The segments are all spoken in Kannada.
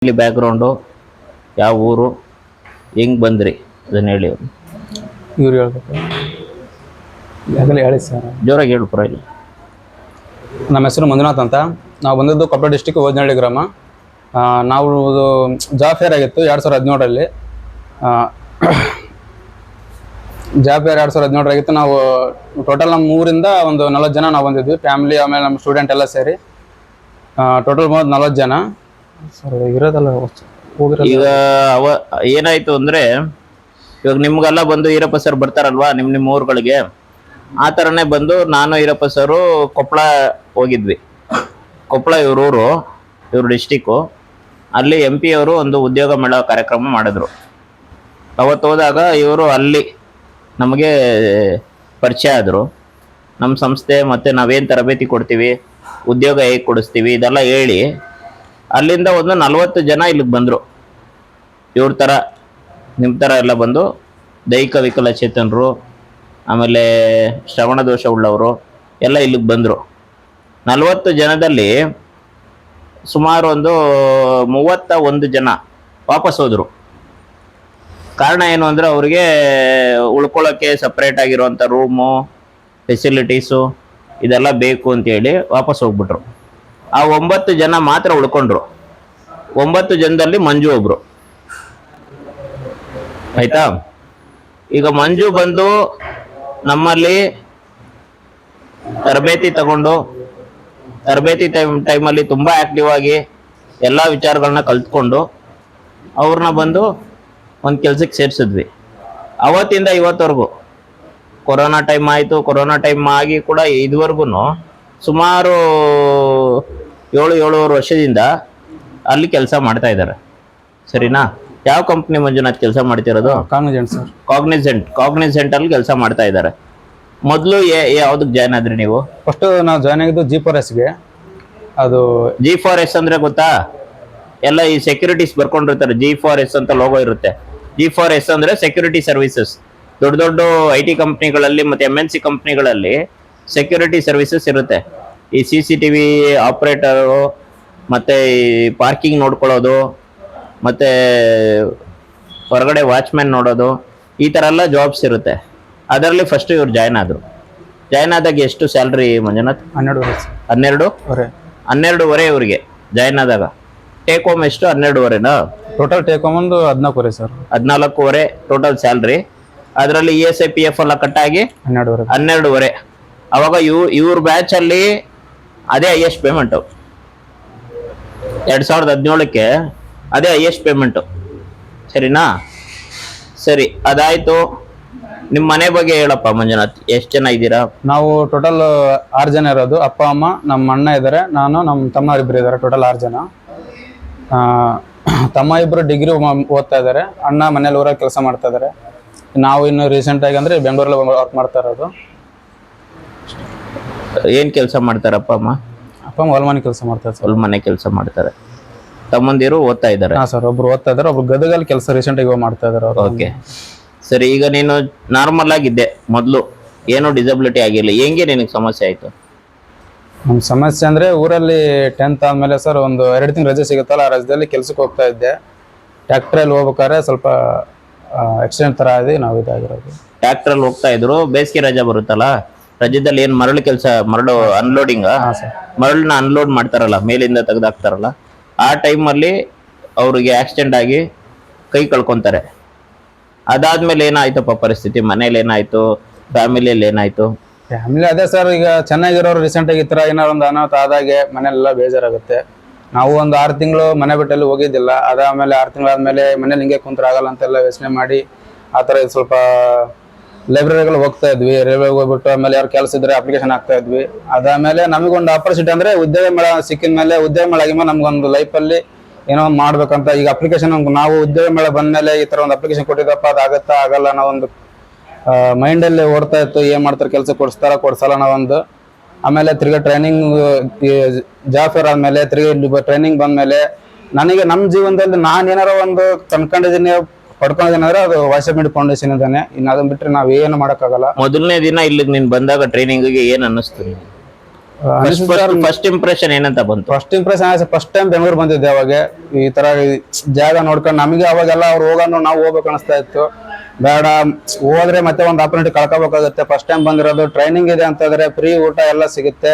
ಇಲ್ಲಿ ಬ್ಯಾಕ್ಗ್ರೌಂಡು, ಯಾವ ಊರು, ಹೆಂಗ್ ಬಂದ್ರಿ ಅದನ್ನ ಹೇಳಿ. ಇವ್ರು ಹೇಳ್ಬೇಕು, ಆಗಲೇ ಹೇಳಿ ಸರ್. ಜೋರಾಗಿ ಹೇಳು ಪರವಾಗಿಲ್ಲ. ನಮ್ಮ ಹೆಸರು ಮಂಜುನಾಥ್ ಅಂತ. ನಾವು ಬಂದದ್ದು ಕೊಪ್ಪಳ ಡಿಸ್ಟಿಕ್ ಓಜನಹಳ್ಳಿ ಗ್ರಾಮ. ನಾವು ಜಾಬ್ ಫೇರ್ ಆಗಿತ್ತು 2017ರಲ್ಲಿ. Job fair 2017ಆಗಿತ್ತು. ನಾವು ಟೋಟಲ್ ನಮ್ಮ ಊರಿಂದ ಒಂದು 40 ಜನ ನಾವು ಬಂದಿದ್ವಿ, ಫ್ಯಾಮಿಲಿ, ಆಮೇಲೆ ನಮ್ಮ ಸ್ಟೂಡೆಂಟ್ ಎಲ್ಲ ಸೇರಿ ಟೋಟಲ್ 40 ಜನ ಸರ್ ಇರೋದಲ್ಲ. ಈಗ ಏನಾಯ್ತು ಅಂದ್ರೆ, ಇವಾಗ ನಿಮ್ಗೆಲ್ಲ ಬಂದು ಈರಪ್ಪ ಸರ್ ಬರ್ತಾರಲ್ವಾ ನಿಮ್ಮ ಊರುಗಳಿಗೆ, ಆ ಥರನೇ ಬಂದು ನಾನು ಈರಪ್ಪ ಸರು ಕೊಪ್ಪಳ ಹೋಗಿದ್ವಿ. ಕೊಪ್ಪಳ ಇವ್ರ ಡಿಸ್ಟಿಕ್ಕು. ಅಲ್ಲಿ MP ಅವರು ಒಂದು ಉದ್ಯೋಗ ಮೇಳ ಕಾರ್ಯಕ್ರಮ ಮಾಡಿದ್ರು. ಅವತ್ತು ಹೋದಾಗ ಇವರು ಅಲ್ಲಿ ನಮಗೆ ಪರಿಚಯ ಆದರು. ನಮ್ಮ ಸಂಸ್ಥೆ ಮತ್ತು ನಾವೇನು ತರಬೇತಿ ಕೊಡ್ತೀವಿ, ಉದ್ಯೋಗ ಹೇಗೆ ಕೊಡಿಸ್ತೀವಿ, ಇದೆಲ್ಲ ಹೇಳಿ ಅಲ್ಲಿಂದ ಒಂದು 40 ಜನ ಇಲ್ಲಿಗೆ ಬಂದರು. ಇವ್ರ ಥರ ನಿಮ್ಮ ಥರ ಎಲ್ಲ ಬಂದು ದೈಹಿಕ ವಿಕಲಚೇತನರು, ಆಮೇಲೆ ಶ್ರವಣ ದೋಷ ಉಳ್ಳವರು ಎಲ್ಲ ಇಲ್ಲಿಗೆ ಬಂದರು. 40 ಜನದಲ್ಲಿ ಸುಮಾರು ಒಂದು 31 ಜನ ವಾಪಸ್ ಹೋದರು. ಕಾರಣ ಏನು ಅಂದರೆ, ಅವ್ರಿಗೆ ಉಳ್ಕೊಳ್ಳೋಕ್ಕೆ ಸಪ್ರೇಟ್ ಆಗಿರುವಂಥ ರೂಮು, ಫೆಸಿಲಿಟೀಸು ಇದೆಲ್ಲ ಬೇಕು ಅಂತೇಳಿ ವಾಪಸ್ ಹೋಗ್ಬಿಟ್ರು. ಆ 9 ಜನ ಮಾತ್ರ ಉಳ್ಕೊಂಡ್ರು. 9 ಜನದಲ್ಲಿ ಮಂಜು ಒಬ್ರು. ಆಯ್ತಾ? ಈಗ ಮಂಜು ಬಂದು ನಮ್ಮಲ್ಲಿ ತರಬೇತಿ ತಗೊಂಡು, ತರಬೇತಿ ಟೈಮಲ್ಲಿ ತುಂಬ ಆ್ಯಕ್ಟಿವ್ ಆಗಿ ಎಲ್ಲ ವಿಚಾರಗಳನ್ನ ಕಲ್ತ್ಕೊಂಡು ಅವ್ರನ್ನ ಬಂದು ಒಂದು ಕೆಲ್ಸಕ್ಕೆ ಸೇರಿಸಿದ್ವಿ. ಅವತ್ತಿಂದ ಇವತ್ತವರೆಗೂ ಕೊರೋನಾ ಟೈಮ್ ಆಯಿತು. ಕೊರೋನಾ ಟೈಮ್ ಆಗಿ ಕೂಡ ಇದುವರೆಗೂ ಸುಮಾರು 7-7.5 ವರ್ಷದಿಂದ ಅಲ್ಲಿ ಕೆಲಸ ಮಾಡ್ತಾ ಇದ್ದಾರೆ. ಸರಿನಾ? ಯಾವ ಕಂಪ್ನಿ ಮಂಜುನಾಥ್ ಕೆಲಸ ಮಾಡ್ತಿರೋದು? Cognizant sir. ಕಾಗ್ನಿಜೆಂಟ್ ಅಲ್ಲಿ ಕೆಲಸ ಮಾಡ್ತಾ ಇದ್ದಾರೆ. ಮೊದಲು ಯಾವ್ದಕ್ಕೆ ಜಾಯ್ನ್ ಆದ್ರಿ ನೀವು? ಫಸ್ಟ್ ನಾವು ಜಾಯ್ನ್ ಆಗಿದ್ದು G4Sಗೆ. ಅದು G4S ಅಂದ್ರೆ ಗೊತ್ತಾ? ಎಲ್ಲ ಈ ಸೆಕ್ಯೂರಿಟೀಸ್ ಬರ್ಕೊಂಡಿರ್ತಾರೆ, G4S ಅಂತ ಲೋಗೋ ಇರುತ್ತೆ. G4S ಅಂದ್ರೆ ಸೆಕ್ಯೂರಿಟಿ ಸರ್ವಿಸಸ್. ದೊಡ್ಡ ದೊಡ್ಡ IT ಕಂಪ್ನಿಗಳಲ್ಲಿ ಮತ್ತು MNC ಕಂಪ್ನಿಗಳಲ್ಲಿ ಸೆಕ್ಯೂರಿಟಿ ಸರ್ವಿಸಸ್ ಇರುತ್ತೆ. ಈ CCTV ಆಪ್ರೇಟರು, ಮತ್ತು ಈ ಪಾರ್ಕಿಂಗ್ ನೋಡ್ಕೊಳ್ಳೋದು, ಮತ್ತು ಹೊರಗಡೆ ವಾಚ್ಮ್ಯಾನ್ ನೋಡೋದು, ಈ ಥರ ಎಲ್ಲ ಜಾಬ್ಸ್ ಇರುತ್ತೆ. ಅದರಲ್ಲಿ ಫಸ್ಟ್ ಇವ್ರು ಜಾಯ್ನ್ ಆದರು. ಜಾಯ್ನ್ ಆದಾಗ ಎಷ್ಟು ಸ್ಯಾಲ್ರಿ ಮಂಜುನಾಥ್? 12.5 ಇವ್ರಿಗೆ ಜಾಯ್ನ್ ಆದಾಗ. ಟೇಕ್ ಹೋಮ್ ಎಷ್ಟು? 12.5ನಾ? ಟೋಟಲ್ ಟೇಕ್ ಹೋಮ್ ಒಂದು 14 ಸರ್. 14.5 total salary. ಅದರಲ್ಲಿ ESI PF ಎಲ್ಲ ಕಟ್ಟಾಗಿ 12.5. ಅವಾಗ ಇವ್ರ ಬ್ಯಾಚ್ ಅಲ್ಲಿ ಅದೇ ಹೈಯೆಸ್ಟ್ ಪೇಮೆಂಟು. 2017ಕ್ಕೆ ಅದೇ ಹೈಯೆಸ್ಟ್ ಪೇಮೆಂಟು. ಸರಿನಾ? ಸರಿ, ಅದಾಯ್ತು. ನಿಮ್ಮ ಮನೆ ಬಗ್ಗೆ ಹೇಳಪ್ಪ ಮಂಜುನಾಥ್. ಎಷ್ಟು ಜನ ಇದ್ದೀರಾ? ನಾವು ಟೋಟಲ್ 6 ಜನ ಇರೋದು. ಅಪ್ಪ, ಅಮ್ಮ, ನಮ್ಮ ಅಣ್ಣ ಇದ್ದಾರೆ, ನಾನು, ನಮ್ಮ ತಮ್ಮ ಇಬ್ಬರು ಇದ್ದಾರೆ. ಟೋಟಲ್ 6 ಜನ. ತಮ್ಮ ಇಬ್ಬರು ಡಿಗ್ರಿ ಓದ್ತಾ ಇದ್ದಾರೆ, ಅಣ್ಣ ಮನೇಲಿ ಊರಾಗ ಕೆಲಸ ಮಾಡ್ತಾ ಇದ್ದಾರೆ. ನಾವು ಇನ್ನು ರೀಸೆಂಟ್ ಆಗಿ ಅಂದ್ರೆ ಬೆಂಗಳೂರಲ್ಲಿ ವರ್ಕ್ ಮಾಡ್ತಾ ಇರೋದು. ಏನ್ ಕೆಲಸ ಮಾಡ್ತಾರಪ್ಪ ಅಮ್ಮ? ಅಪ್ಪ ಹೊಲ್ಮನೆ ಕೆಲಸ ಮಾಡ್ತಾರೆ ಸರ್. ಹೊಲ್ಮನೆ ಕೆಲಸ ಮಾಡ್ತಾರೆ. ತಮ್ಮಂದಿರು ಓದ್ತಾ ಇದ್ದಾರೆ? ಹಾ ಸರ್, ಒಬ್ರು ಓದ್ತಾ ಇದ್ದಾರೆ, ಒಬ್ರು ಗದಗಲ್ಲಿ ಕೆಲಸ ರೀಸೆಂಟ್ ಆಗಿ ಮಾಡ್ತಾ ಇದ್ದಾರೆ ಅವರು. ಓಕೆ, ಸರಿ. ಈಗ ನೀನು ನಾರ್ಮಲ್ ಆಗಿದ್ದೆ ಮೊದಲು, ಏನೋ ಡಿಸಬಿಲಿಟಿ ಆಗಿರಲಿ, ಹೆಂಗೆ ನಿನಗೆ ಸಮಸ್ಯೆ ಆಯ್ತು? ನಮ್ಮ ಸಮಸ್ಯೆ ಅಂದ್ರೆ, ಊರಲ್ಲಿ 10th ಆದ್ಮೇಲೆ ಸರ್ ಒಂದು 2 ತಿಂಗಳು ರಜೆ ಸಿಗುತ್ತಲ್ಲ, ಆ ರಜೆಯಲ್ಲಿ ಕೆಲ್ಸಕ್ಕೆ ಹೋಗ್ತಾ ಇದ್ದೆ. ಟ್ರ್ಯಾಕ್ಟ್ರಲ್ಲಿ ಹೋಗ್ಬೇಕಾದ್ರೆ ಸ್ವಲ್ಪ ಆಕ್ಸಿಡೆಂಟ್ ತರ ಆಗಿ ನಾವು ಇದಾಗಿರೋದು. ಟ್ರ್ಯಾಕ್ಟ್ರಲ್ಲಿ ಹೋಗ್ತಾ ಇದ್ರು, ಬೇಸಿಗೆ ರಜೆ ಬರುತ್ತಲ್ಲ, ರಜದಲ್ಲಿ ಏನು ಮರಳು ಅನ್ಲೋಡಿಂಗ್, ಮರಳನ್ನ ಅನ್ಲೋಡ್ ಮಾಡ್ತಾರಲ್ಲ, ಮೇಲಿಂದ ತೆಗೆದಾಕ್ತಾರಲ್ಲ, ಆ ಟೈಮಲ್ಲಿ ಅವ್ರಿಗೆ ಆಕ್ಸಿಡೆಂಟ್ ಆಗಿ ಕೈ ಕಳ್ಕೊತಾರೆ. ಅದಾದ್ಮೇಲೆ ಏನಾಯ್ತಪ್ಪ ಪರಿಸ್ಥಿತಿ? ಮನೇಲಿ ಏನಾಯ್ತು? ಫ್ಯಾಮಿಲಿಯಲ್ಲಿ ಏನಾಯ್ತು? ಫ್ಯಾಮಿಲಿ ಅದೇ ಸರ್, ಈಗ ಚೆನ್ನಾಗಿರೋರು ರೀಸೆಂಟ್ ಆಗಿ ಈ ಥರ ಏನಾರು ಒಂದು ಅನಾಹುತ ಆದಾಗೆ ಮನೆಯೆಲ್ಲ ಬೇಜಾರಾಗುತ್ತೆ. ನಾವು ಒಂದು 6 ತಿಂಗಳು ಮನೆ ಬಿಟ್ಟಲ್ಲಿ ಹೋಗಿದ್ದಿಲ್ಲ. ಅದಾದಮೇಲೆ 6 ತಿಂಗಳಾದ್ಮೇಲೆ ಮನೇಲಿ ಹಿಂಗೆ ಕುಂತ್ರೆ ಆಗಲ್ಲ ಅಂತೆಲ್ಲ ಯೋಚನೆ ಮಾಡಿ ಆ ಥರ ಸ್ವಲ್ಪ ಲೈಬ್ರರಿಗಳು ಹೋಗ್ತಾ ಇದ್ವಿ. ರೈಲ್ವೆಗೆ ಹೋಗ್ಬಿಟ್ಟು ಆಮೇಲೆ ಯಾರು ಕೆಲಸ ಇದ್ರೆ ಅಪ್ಲಿಕೇಶನ್ ಹಾಕ್ತಾ ಇದ್ವಿ. ಅದಾದಮೇಲೆ ನಮಗೊಂದು ಆಪರ್ಚುನಿಟಿ ಅಂದರೆ ಉದ್ಯೋಗ ಮೇಳ ಸಿಕ್ಕಿದ ಮೇಲೆ, ಉದ್ಯೋಗ ಮೇಳ ಆಗಿದ್ಮೇಲೆ ನಮ್ಗೊಂದು ಲೈಫಲ್ಲಿ ಏನೋ ಒಂದು ಮಾಡ್ಬೇಕಂತ. ಈಗ ಅಪ್ಲಿಕೇಶನ್ ನಾವು ಉದ್ಯೋಗ ಮೇಳ ಬಂದಮೇಲೆ ಈ ಥರ ಒಂದು ಅಪ್ಲಿಕೇಶನ್ ಕೊಟ್ಟಿದ್ದಪ್ಪ, ಅದು ಆಗುತ್ತಾ ಆಗಲ್ಲ ನಾವೊಂದು ಮೈಂಡಲ್ಲಿ ಓಡ್ತಾ ಇತ್ತು. ಏನು ಮಾಡ್ತಾರೆ, ಕೆಲಸ ಕೊಡ್ಸಲ್ಲ ನಾವೊಂದು. ಆಮೇಲೆ ತಿರ್ಗಿ ಟ್ರೈನಿಂಗ್, ಜಾಬ್ ಫೇರ್ ಆದಮೇಲೆ ತಿರ್ಗಿ ಟ್ರೈನಿಂಗ್ ಬಂದಮೇಲೆ ನನಗೆ ನಮ್ಮ ಜೀವನದಲ್ಲಿ ನಾನು ಏನಾರೋ ಒಂದು ಕಂಡ್ಕೊಂಡಿದ್ದೀನಿ, ಪಡ್ಕೊಂಡಿದ್ದೀನಿ ಅಂದ್ರೆ ಅದು ವಾಯ್ಸ್ ಮೀಡಿಯಾ ಫೌಂಡೇಶನ್ ಇದ್ದಾನೆ. ಇನ್ನು ಅದನ್ನ ಬಿಟ್ಟರೆ ನಾವು ಏನು ಮಾಡೋಕ್ಕಾಗಲ್ಲ. ಮೊದಲನೇ ದಿನ ಇಲ್ಲಿಗೆ ನೀನು ಬಂದಾಗ ಟ್ರೈನಿಂಗಿಗೆ ಏನು ಅನ್ನಿಸ್ತು? ಫಸ್ಟ್ ಇಂಪ್ರೆಷನ್ ಏನಂತ ಬಂತು? First impression first time Bengaluru ಬಂದಿದ್ದೆ ಅವಾಗ. ಈ ತರ ಜಾಗ ನೋಡ್ಕೊಂಡು ನಮಗೆ ಅವಾಗೆಲ್ಲ ಅವ್ರು ಹೋಗೋಣ ನಾವು ಹೋಗ್ಬೇಕು ಅನಿಸ್ತಾ ಇತ್ತು. ಬೇಡ, ಹೋದ್ರೆ ಮತ್ತೆ ಒಂದು ಆಪರ್ಚುನಿಟಿ ಕಳ್ಕೋಬೇಕಾಗುತ್ತೆ. ಫಸ್ಟ್ ಟೈಮ್ ಬಂದಿರೋದು, ಟ್ರೈನಿಂಗ್ ಇದೆ ಅಂತಂದ್ರೆ ಫ್ರೀ ಊಟ ಎಲ್ಲ ಸಿಗುತ್ತೆ.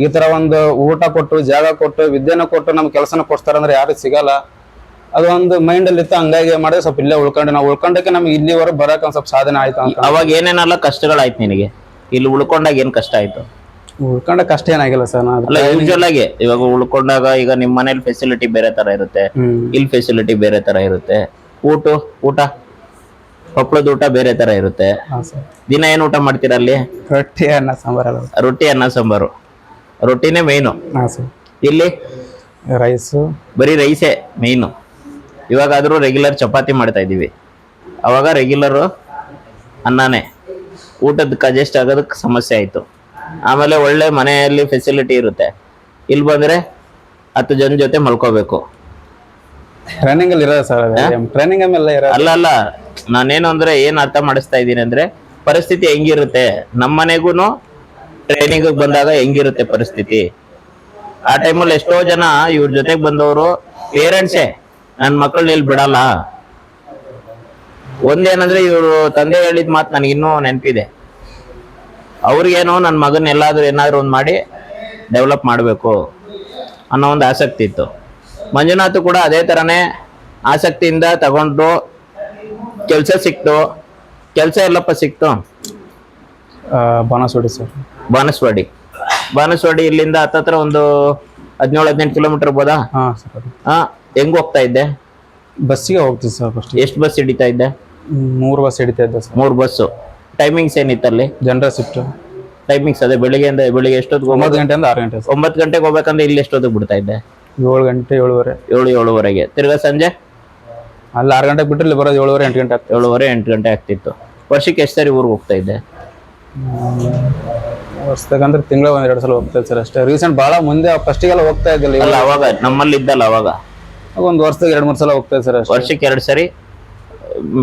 ಈ ತರ ಒಂದು ಊಟ ಕೊಟ್ಟು, ಜಾಗ ಕೊಟ್ಟು, ವಿದ್ಯೆನ ಕೊಟ್ಟು ನಮ್ಗೆ ಕೆಲಸನ ಕೊಡ್ತಾರೆ ಅಂದ್ರೆ ಯಾರು ಸಿಗಲ್ಲ. ಅದೊಂದು ಮೈಂಡ್ ಅಲ್ಲಿ ಇತ್ತು. ಹಂಗಾಗಿ ಮಾಡಿದ್ರೆ ಸ್ವಲ್ಪ ಇಲ್ಲೇ ಉಳ್ಕೊಂಡು, ನಾವು ಉಳ್ಕೊಂಡಕ್ಕೆ ನಮ್ಗೆ ಇಲ್ಲಿವರೆಗೆ ಬರಕ್ ಒಂದ್ ಸ್ವಲ್ಪ ಸಾಧನೆ ಆಯ್ತು ಅಂತ. ಅವಾಗ ಏನೇನೆಲ್ಲ ಕಷ್ಟಗಳಾಯ್ತು ನಿನಗೆ? ಇಲ್ಲಿ ಉಳ್ಕೊಂಡಾಗ ಏನ್ ಕಷ್ಟ ಆಯ್ತು? ಉಳ್ಕೊಂಡ ಕಷ್ಟ ಏನಾಗಿಲ್ಲ ಸರ್. ಅಲ್ಲ, ಯೂಶುವಲ್ ಆಗಿ ಇವಾಗ ಉಳ್ಕೊಂಡಾಗ ಈಗ ನಿಮ್ ಮನೇಲಿ ಫೆಸಿಲಿಟಿ ಬೇರೆ ತರ ಇರುತ್ತೆ, ಇಲ್ಲಿ ಫೆಸಿಲಿಟಿ ಬೇರೆ ತರ ಇರುತ್ತೆ. ಊಟ ಕೊಪ್ಪಳದ ಊಟ ಬೇರೆ ತರ ಇರುತ್ತೆ. ದಿನ ಏನ್ ಊಟ ಮಾಡ್ತೀರಾ ಅಲ್ಲಿ? ರೊಟ್ಟಿ ಅನ್ನ ಸಾಂಬಾರು. ರೊಟ್ಟಿ ಅನ್ನ ಸಾಂಬಾರು, ರೊಟ್ಟಿನೇ ಮೇಯ್ನು. ಇಲ್ಲಿ ರೈಸು, ಬರೀ ರೈಸೇ ಮೇಯ್ನು. ಇವಾಗಾದ್ರೂ ರೆಗ್ಯುಲರ್ ಚಪಾತಿ ಮಾಡ್ತಾ ಇದೀವಿ, ಅವಾಗ ರೆಗ್ಯುಲರ್ ಅನ್ನನೇ. ಊಟದ ಅಡ್ಜಸ್ಟ್ ಆಗೋದಕ್ಕೆ ಸಮಸ್ಯೆ ಆಯ್ತು. ಆಮೇಲೆ ಒಳ್ಳೆ ಮನೆಯಲ್ಲಿ ಫೆಸಿಲಿಟಿ ಇರುತ್ತೆ, ಇಲ್ಲಿ ಬಂದ್ರೆ 10 ಜನ ಜೊತೆ ಮಲ್ಕೋಬೇಕು. ಟ್ರೈನಿಂಗ್ ಅಲ್ಲಿ ಇರೋದು ಸರ್, ಟ್ರೈನಿಂಗ್ ಆಮೇಲೆ ಅಲ್ಲ, ನಾನೇನು ಅಂದ್ರೆ ಏನ್ ಅರ್ಥ ಮಾಡಿಸ್ತಾ ಇದ್ದೀನಿ ಅಂದ್ರೆ ಪರಿಸ್ಥಿತಿ ಹೆಂಗಿರುತ್ತೆ, ನಮ್ಮ ಮನೆಗೂನು ಟ್ರೈನಿಂಗ್ ಬಂದಾಗ ಹೆಂಗಿರುತ್ತೆ ಪರಿಸ್ಥಿತಿ. ಆ ಟೈಮಲ್ಲಿ ಎಷ್ಟೋ ಜನ ಇವ್ರ ಜೊತೆಗೆ ಬಂದವರು ಪೇರೆಂಟ್ಸೇ ನನ್ನ ಮಕ್ಕಳನ್ನ ಇಲ್ಲಿ ಬಿಡಲ್ಲ. ಒಂದೇನಂದ್ರೆ ಇವರು ತಂದೆ ಹೇಳಿದ ಮಾತು ನನಗಿನ್ನೂ ನೆನಪಿದೆ. ಅವ್ರಿಗೇನೋ ನನ್ನ ಮಗನ ಏನಾದ್ರೂ ಒಂದು ಮಾಡಿ ಡೆವಲಪ್ ಮಾಡಬೇಕು ಅನ್ನೋ ಒಂದು ಆಸಕ್ತಿ ಇತ್ತು. ಮಂಜುನಾಥ್ ಕೂಡ ಅದೇ ಥರನೇ ಆಸಕ್ತಿಯಿಂದ ತಗೊಂಡು ಕೆಲಸ ಸಿಕ್ತು. ಕೆಲಸ ಎಲ್ಲಪ್ಪ ಸಿಕ್ತು? ಬಾಣಸ್ವಾಡಿ ಸರ್. ಬಾಣಸ್ವಾಡಿ ಇಲ್ಲಿಂದ ಹತ್ತತ್ರ ಒಂದು 17-18 ಕಿಲೋಮೀಟರ್ ಬೋದಾ? ಹೆಂಗ್ ಹೋಗ್ತಾ ಇದ್ದೆ? ಬಸ್ಸಿಗೆ ಹೋಗ್ತೀವಿ ಸರ್. ಫಸ್ಟ್ ಎಷ್ಟು ಬಸ್ ಹಿಡಿತಾ ಇದ್ದೆ? 3 ಬಸ್ ಹಿಡಿತಾ ಇದ್ದೆ ಸರ್. 3 ಬಸ್ಸು. ಟೈಮಿಂಗ್ಸ್ ಏನಿತ್ತಲ್ಲಿ? ಜನರಲ್ ಶಿಫ್ಟ್ ಟೈಮಿಂಗ್ಸ್ ಅದೇ ಬೆಳಿಗ್ಗೆ ಎಷ್ಟೊತ್ತಿಗೆ? 9 ಗಂಟೆಯಿಂದ 6 ಗಂಟೆ. 9 ಗಂಟೆಗೆ ಹೋಗ್ಬೇಕಂದ್ರೆ ಇಲ್ಲಿ ಎಷ್ಟೊತ್ತಿಗೆ ಬಿಡ್ತಾ ಇದ್ದೆ? 7 ಗಂಟೆ 7:30. 7-7:30ಗೆ. ತಿರ್ಗಾ ಸಂಜೆ ಅಲ್ಲಿ 6 ಗಂಟೆಗೆ ಬಿಟ್ಟರೆ ಇಲ್ಲಿ ಬರೋದು 7:30 8 ಗಂಟೆ ಆಗ್ತದೆ. 7:30-8 ಗಂಟೆ ಆಗ್ತಿತ್ತು. ವರ್ಷಕ್ಕೆ ಎಷ್ಟು ಸರಿ ಊರಿಗೆ ಹೋಗ್ತಾ ಇದ್ದೆ? ವರ್ಷದಾಗಂದ್ರೆ ತಿಂಗಳ 1-2 ಸಲ ಹೋಗ್ತಾ ಇದ್ದೆ ಸರ್ ಅಷ್ಟೇ. ರೀಸೆಂಟ್ ಭಾಳ ಮುಂದೆ ಫಸ್ಟಿಗೆಲ್ಲ ಹೋಗ್ತಾ ಇದ್ದಿಲ್ಲ. ಅಲ್ಲ, ಅವಾಗ ನಮ್ಮಲ್ಲಿ ಇದ್ದಲ್ಲ, ಅವಾಗ ಒಂದು ವರ್ಷದಾಗ 2-3 ಸಲ ಹೋಗ್ತಾ ಇದ್ದೆ ಸರ್ ಅಷ್ಟೇ. ವರ್ಷಕ್ಕೆ 2 ಸರಿ